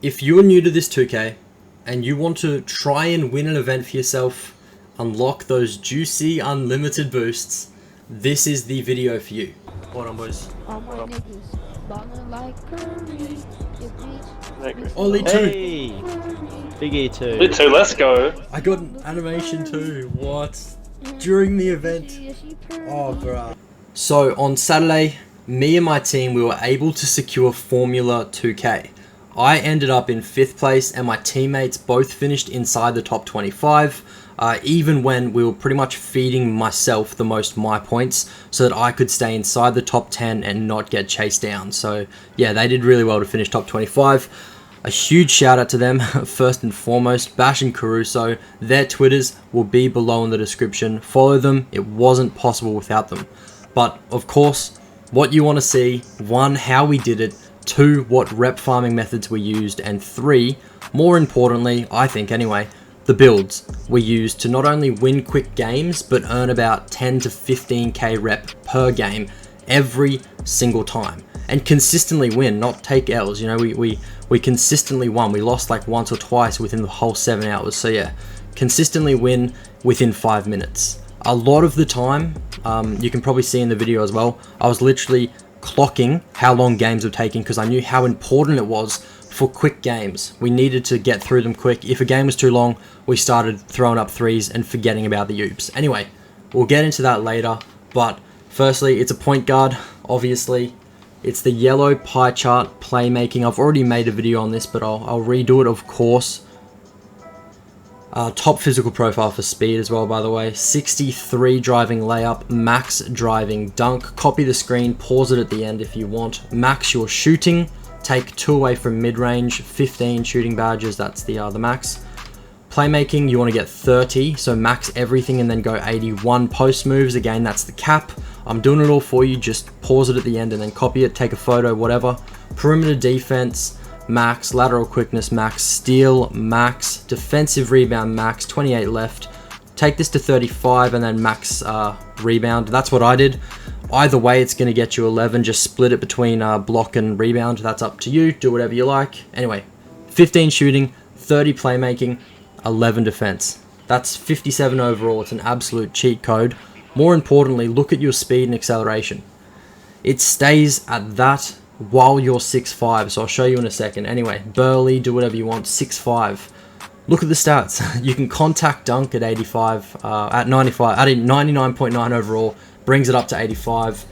if you're new to this 2K and you want to try and win an event for yourself, unlock those juicy unlimited boosts, this is the video for you. Hold on, boys. Ollie 2. Hey! Big E2. Big 2, let's go. I got an animation too. What? During the event. Oh, bruh. So on Saturday, me and my team, we were able to secure Formula 2K. I ended up in 5th place and my teammates both finished inside the top 25, even when we were pretty much feeding myself the most my points so that I could stay inside the top 10 and not get chased down. So yeah, they did really well to finish top 25. A huge shout out to them, first and foremost, Bash and Caruso. Their Twitters will be below in the description. Follow them, it wasn't possible without them. But of course, what you want to see, 1, how we did it, 2, what rep farming methods we used, and 3, more importantly, I think anyway, the builds we used to not only win quick games, but earn about 10 to 15k rep per game every single time. And consistently win, not take L's. You know, we consistently won. We lost like once or twice within the whole 7 hours. So yeah, consistently win within 5 minutes. A lot of the time, you can probably see in the video as well, I was literally clocking how long games were taking because I knew how important it was for quick games. We needed to get through them quick. If a game was too long, we started throwing up threes and forgetting about the oops. Anyway, we'll get into that later, but firstly, it's a point guard, obviously. It's the yellow pie chart playmaking. I've already made a video on this, but I'll redo it, of course. Top physical profile for speed as well, by the way. 63 driving layup, max driving dunk. Copy the screen, pause it at the end if you want. Max your shooting. Take 2 away from mid-range. 15 shooting badges, that's the max. Playmaking, you want to get 30, so max everything and then go 81 post moves. Again, that's the cap. I'm doing it all for you, just pause it at the end and then copy it, take a photo, whatever. Perimeter defense, max. Lateral quickness, max. Steal, max. Defensive rebound, max. 28 left. Take this to 35 and then max rebound. That's what I did. Either way, it's going to get you 11. Just split it between block and rebound. That's up to you. Do whatever you like. Anyway, 15 shooting, 30 playmaking, 11 defense. That's 57 overall. It's an absolute cheat code. More importantly, look at your speed and acceleration. It stays at that while you're 6'5", so I'll show you in a second. Anyway, Burley, do whatever you want, 6'5". Look at the stats. You can contact dunk at 85, at 95, at 99.9 overall, brings it up to 85.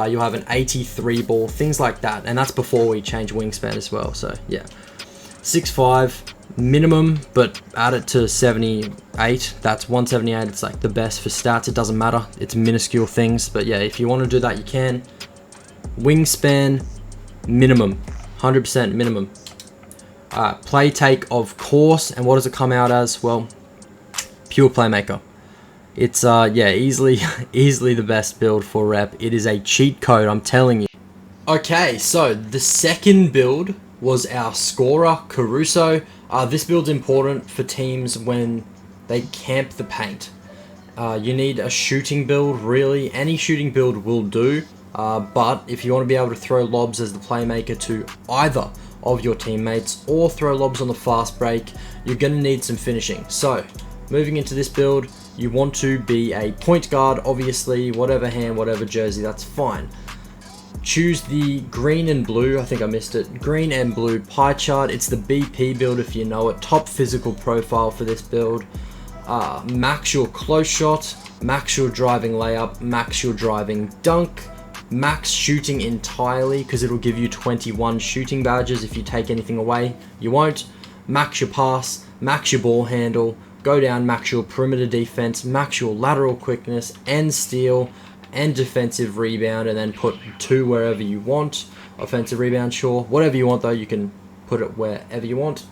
You'll have an 83 ball, things like that, and that's before we change wingspan as well. So yeah, 6'5", minimum, but add it to 78. That's 178. It's like the best for stats. It doesn't matter. It's minuscule things, but yeah, if you want to do that, you can. Wingspan, minimum, 100% minimum. Play take, of course, and what does it come out as? Well, pure playmaker. It's yeah, easily the best build for rep. It is a cheat code, I'm telling you. Okay, so the second build was our scorer, Caruso. This build's important for teams when they camp the paint. You need a shooting build, really. Any shooting build will do. But if you want to be able to throw lobs as the playmaker to either of your teammates or throw lobs on the fast break, you're going to need some finishing. So, moving into this build, you want to be a point guard, obviously, whatever hand, whatever jersey, that's fine. Choose the green and blue, I think I missed it, green and blue pie chart. It's the BP build if you know it. Top physical profile for this build. Max your close shot, max your driving layup, max your driving dunk, max shooting entirely because it'll give you 21 shooting badges. If you take anything away, you won't. Max your pass, max your ball handle, go down, max your perimeter defense, max your lateral quickness and steal and defensive rebound, and then put 2 wherever you want. Offensive rebound, sure. Whatever you want though, you can put it wherever you want.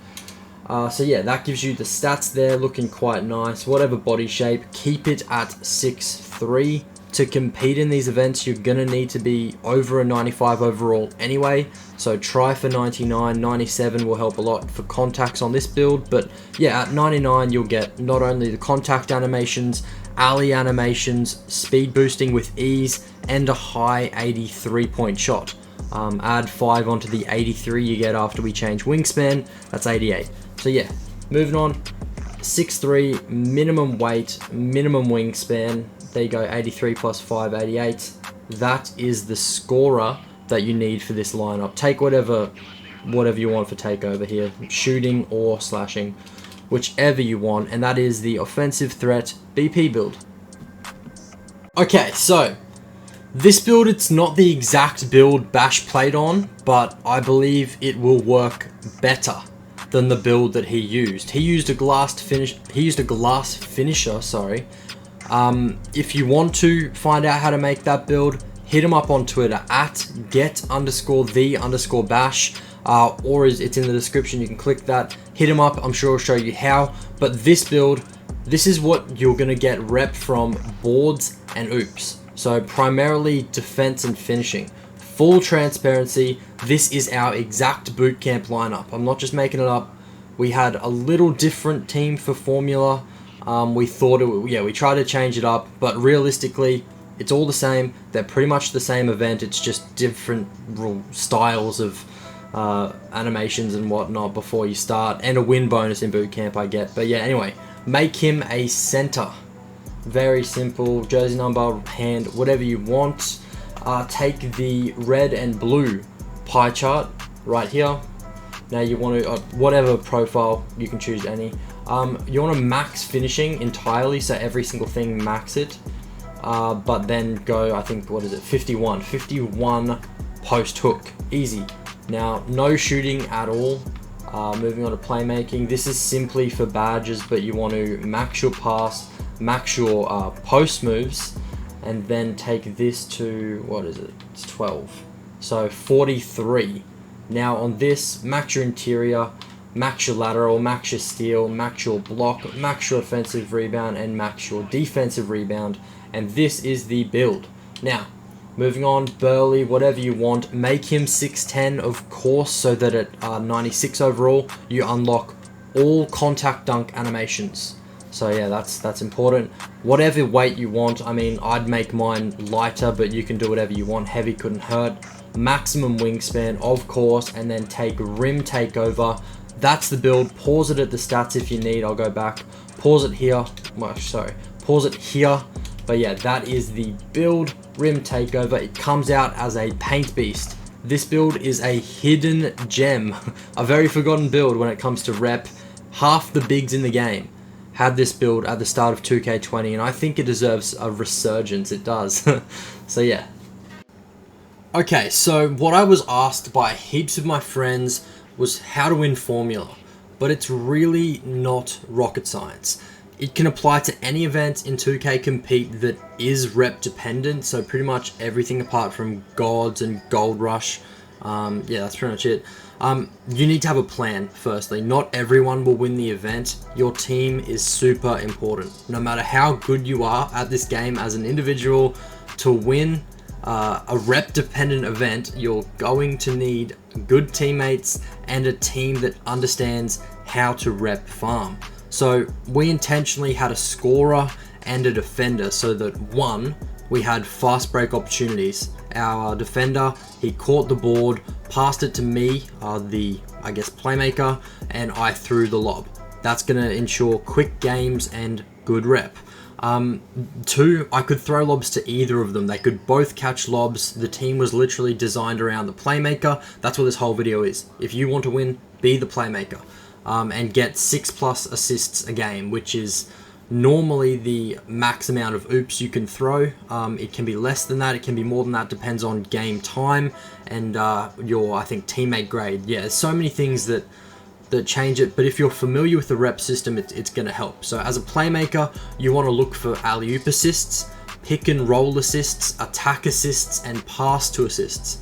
So yeah, that gives you the stats there, looking quite nice. Whatever body shape, keep it at 6'3". To compete in these events, you're going to need to be over a 95 overall anyway. So try for 99, 97 will help a lot for contacts on this build. But yeah, at 99, you'll get not only the contact animations, alley animations, speed boosting with ease, and a high 83 point shot. Add 5 onto the 83 you get after we change wingspan, that's 88. So yeah, moving on, 6'3", minimum weight, minimum wingspan, there you go, 83 plus 5, 88. That is the scorer that you need for this lineup. Take whatever you want for takeover here, shooting or slashing, whichever you want, and that is the offensive threat BP build. Okay, so this build, it's not the exact build Bash played on, but I believe it will work better than the build that he used. He used a glass finisher, sorry. If you want to find out how to make that build, hit him up on Twitter at get_the_bash, or it's in the description, you can click that, hit him up, I'm sure he'll show you how. But this build, this is what you're gonna get rep from boards and oops. So primarily defense and finishing. Full transparency, this is our exact bootcamp lineup. I'm not just making it up. We had a little different team for formula. We thought we tried to change it up, but realistically, it's all the same. They're pretty much the same event. It's just different styles of animations and whatnot before you start, and a win bonus in bootcamp, I get. But yeah, anyway, make him a center. Very simple, jersey number, hand, whatever you want. Take the red and blue pie chart right here. Now you want to, whatever profile, you can choose any. You want to max finishing entirely, so every single thing max it. But then go, I think, what is it, 51 post hook, easy. Now, no shooting at all. Moving on to playmaking, this is simply for badges, but you want to max your pass, max your post moves, and then take this to, what is it, it's 12, so 43. Now on this, max your interior, max your lateral, max your steal, max your block, max your offensive rebound, and max your defensive rebound, and this is the build. Now, moving on, Burley, whatever you want, make him 6'10", of course, so that at 96 overall, you unlock all contact dunk animations. So yeah, that's important. Whatever weight you want, I mean, I'd make mine lighter, but you can do whatever you want. Heavy couldn't hurt. Maximum wingspan, of course, and then take rim takeover. That's the build. Pause it at the stats if you need. I'll go back. Pause it here. Well, sorry. Pause it here. But yeah, that is the build. Rim takeover. It comes out as a paint beast. This build is a hidden gem. A very forgotten build when it comes to rep. Half the bigs in the game had this build at the start of 2K20, and I think it deserves a resurgence. It does. So yeah. Okay, so what I was asked by heaps of my friends was how to win formula, but it's really not rocket science. It can apply to any event in 2K Compete that is rep dependent, so pretty much everything apart from gods and gold rush. Yeah, that's pretty much it. You need to have a plan, firstly. Not everyone will win the event. Your team is super important. No matter how good you are at this game as an individual, to win a rep-dependent event, you're going to need good teammates and a team that understands how to rep farm. So we intentionally had a scorer and a defender so that, one, we had fast break opportunities. Our defender, he caught the board, passed it to me, the, I guess, playmaker, and I threw the lob. That's going to ensure quick games and good rep. Two, I could throw lobs to either of them. They could both catch lobs. The team was literally designed around the playmaker. That's what this whole video is. If you want to win, be the playmaker. And get 6+ assists a game, which is normally the max amount of oops you can throw. It can be less than that, it can be more than that, depends on game time and your, I think, teammate grade. Yeah, there's so many things that change it, but if you're familiar with the rep system, it's going to help. So as a playmaker, you want to look for alley-oop assists, pick and roll assists, attack assists, and pass to assists.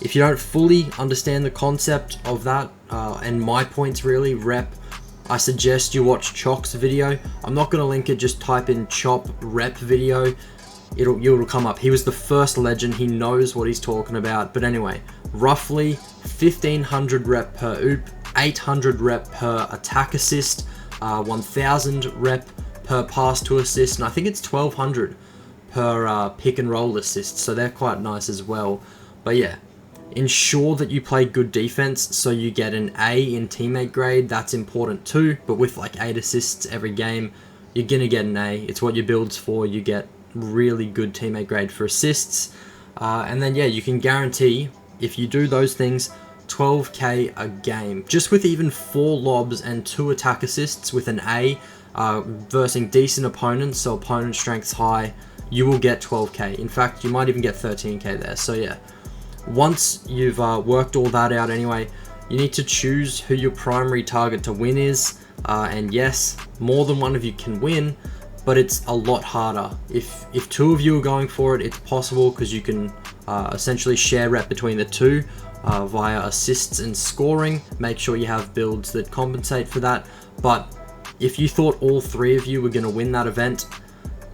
If you don't fully understand the concept of that, and my points really, rep, I suggest you watch Choc's video. I'm not going to link it, just type in Chop rep video. It'll come up. He was the first legend, he knows what he's talking about. But anyway, roughly 1500 rep per oop, 800 rep per attack assist, 1000 rep per pass to assist, and I think it's 1200 per pick and roll assist, so they're quite nice as well. But yeah, Ensure that you play good defense so you get an A in teammate grade. That's important too, but with like 8 assists every game, you're gonna get an A. It's what your build's for. You get really good teammate grade for assists. And then yeah, you can guarantee, if you do those things, 12k a game. Just with even 4 lobs and 2 attack assists with an A, versing decent opponents, so opponent strength's high, you will get 12k. In fact, you might even get 13k there. So yeah, once you've worked all that out anyway, you need to choose who your primary target to win is. And yes, more than one of you can win, but it's a lot harder. If 2 of you are going for it, it's possible because you can essentially share rep between the 2 via assists and scoring. Make sure you have builds that compensate for that. But if you thought all 3 of you were going to win that event,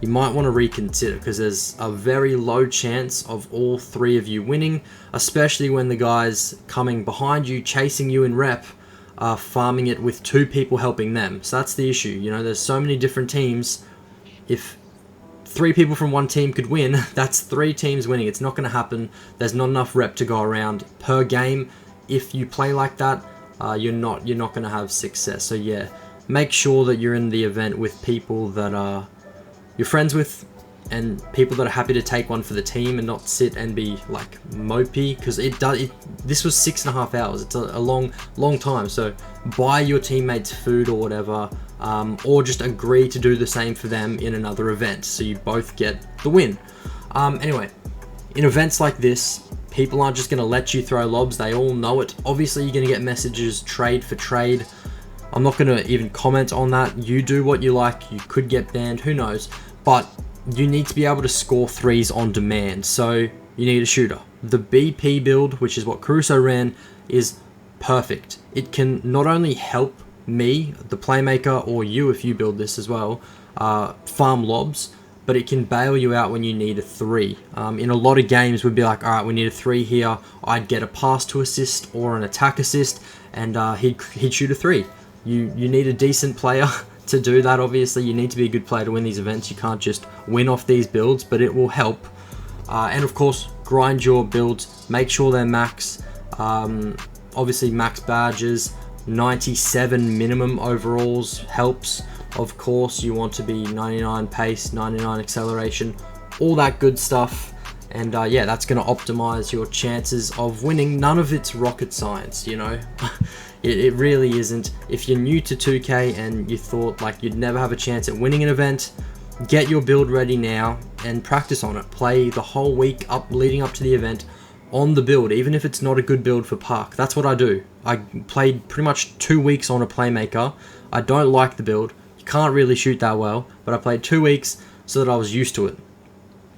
you might want to reconsider, because there's a very low chance of all 3 of you winning, especially when the guys coming behind you, chasing you in rep, are farming it with 2 people helping them. So that's the issue. You know, there's so many different teams. If 3 people from one team could win, that's 3 teams winning. It's not going to happen. There's not enough rep to go around per game. If you play like that, you're not going to have success. So yeah, make sure that you're in the event with people that you're friends with, and people that are happy to take one for the team and not sit and be like mopey, because this was 6.5 hours. It's a long time. So buy your teammates food or whatever, or just agree to do the same for them in another event, so you both get the win. Anyway, in events like this, people aren't just going to let you throw lobs. They all know it. Obviously, you're going to get messages trade for trade. I'm not going to even comment on that. You do what you like. You could get banned, who knows. But you need to be able to score 3s on demand, so you need a shooter. The BP build, which is what Caruso ran, is perfect. It can not only help me, the playmaker, or you if you build this as well, farm lobs, but it can bail you out when you need a 3. In a lot of games, we'd be like, alright, we need a 3 here. I'd get a pass to assist or an attack assist, and he'd shoot a 3. You need a decent player to do that. Obviously, you need to be a good player to win these events. You can't just win off these builds, but it will help. And of course, grind your builds. Make sure they're max. Obviously, max badges. 97 minimum overalls helps. Of course, you want to be 99 pace, 99 acceleration, all that good stuff. And yeah, that's going to optimize your chances of winning. None of it's rocket science, you know. It really isn't. If you're new to 2K and you thought like you'd never have a chance at winning an event, get your build ready now and practice on it. Play the whole week leading up to the event on the build, even if it's not a good build for Park. That's what I do. I played pretty much 2 weeks on a playmaker. I don't like the build. You can't really shoot that well, but I played 2 weeks so that I was used to it.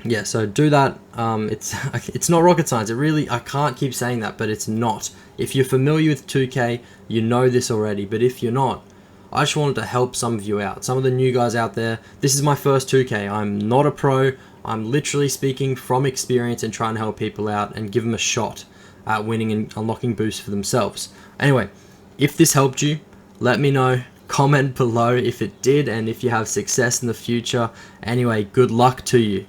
Yeah, so do that. It's not rocket science. I can't keep saying that, but it's not. If you're familiar with 2K, you know this already. But if you're not, I just wanted to help some of you out. Some of the new guys out there. This is my first 2K. I'm not a pro. I'm literally speaking from experience and trying to help people out and give them a shot at winning and unlocking boosts for themselves. Anyway, if this helped you, let me know. Comment below if it did and if you have success in the future. Anyway, good luck to you.